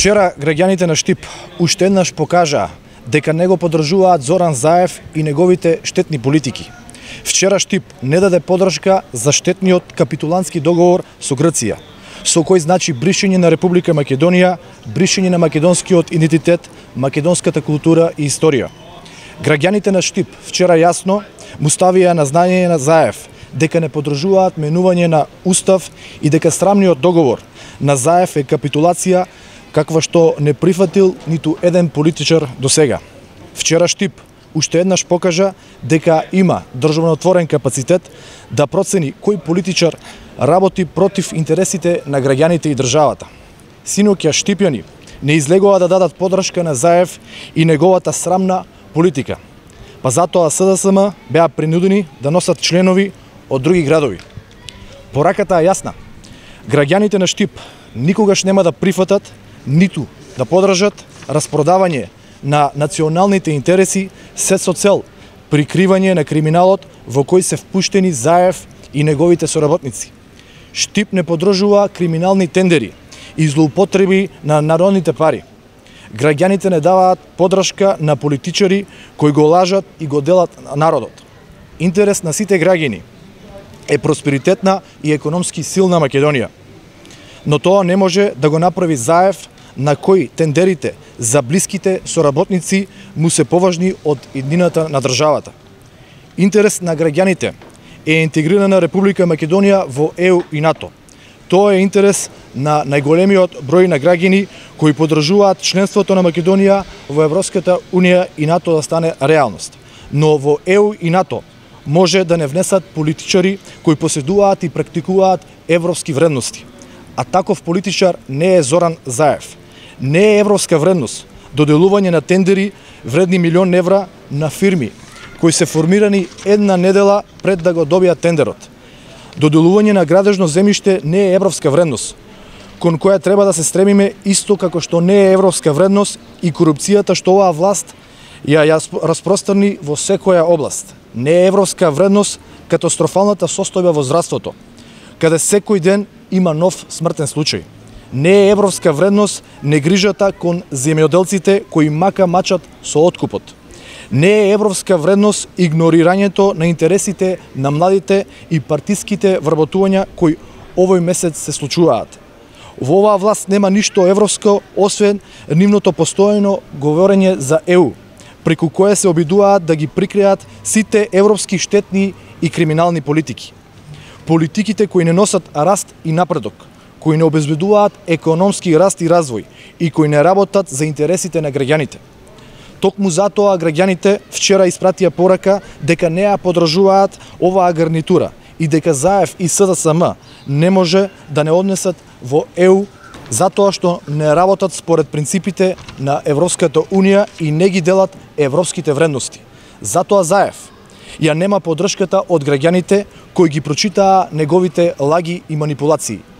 Вчера граѓаните на Штип уште еднаш покажаа дека не го поддржуваат Зоран Заев и неговите штетни политики. Вчера Штип не даде поддршка за штетниот капитулантски договор со Грција, со кој значи бришење на Република Македонија, бришење на македонскиот идентитет, македонската култура и историја. Граѓаните на Штип вчера јасно му ставија на знање на Заев дека не поддржуваат менување на устав и дека срамниот договор на Заев е капитулација каква што не прифатил ниту еден политичар до сега. Вчера Штип уште еднаш покажа дека има државнотворен капацитет да процени кој политичар работи против интересите на граѓаните и државата. Синоќа штипјани не излегува да дадат поддршка на Заев и неговата срамна политика, па затоа СДСМ беа принудени да носат членови од други градови. Пораката е јасна. Граѓаните на Штип никогаш нема да прифатат ниту да поддржат распродавање на националните интереси се со цел прикривање на криминалот во кој се впуштени Заев и неговите соработници. Штип не поддржува криминални тендери и злоупотреби на народните пари. Граѓаните не даваат поддршка на политичари кои го лажат и го делат народот. Интерес на сите граѓани е просперитетна и економски силна Македонија. Но тоа не може да го направи Заев, на кој тендерите за блиските соработници му се поважни од иднината на државата. Интерес на граѓаните е интегрирана Република Македонија во ЕУ и НАТО. Тоа е интерес на најголемиот број на граѓани кои поддржуваат членството на Македонија во Европската Унија и НАТО да стане реалност. Но во ЕУ и НАТО може да не внесат политичари кои поседуваат и практикуваат европски вредности. А таков политичар не е Зоран Заев. Не е европска вредност доделување на тендери вредни милион евра на фирми кои се формирани една недела пред да го добијат тендерот. Доделување на градежно земјиште не е европска вредност, кон која треба да се стремиме исто како што не е европска вредност и корупцијата што оваа власт ја распространи во секоја област. Не е европска вредност катастрофалната состојба во здравството, каде секој ден има нов смртен случај. Не е европска вредност негрижата кон земјоделците кои мака мачат со откупот. Не е европска вредност игнорирањето на интересите на младите и партиските вработувања кои овој месец се случуваат. Во оваа власт нема ништо европско освен нивното постојано говорење за ЕУ, преку кое се обидуваат да ги прикријат сите европски штетни и криминални политики. Политиките кои не носат раст и напредок, кои не обезбедуваат економски раст и развој и кои не работат за интересите на граѓаните. Токму затоа граѓаните вчера испратија порака дека не ја поддржуваат оваа гарнитура и дека Заев и СДСМ не може да не однесат во ЕУ затоа што не работат според принципите на Европската Унија и не ги делат европските вредности. Затоа Заев ја нема поддршката од граѓаните кои ги прочитаа неговите лаги и манипулации.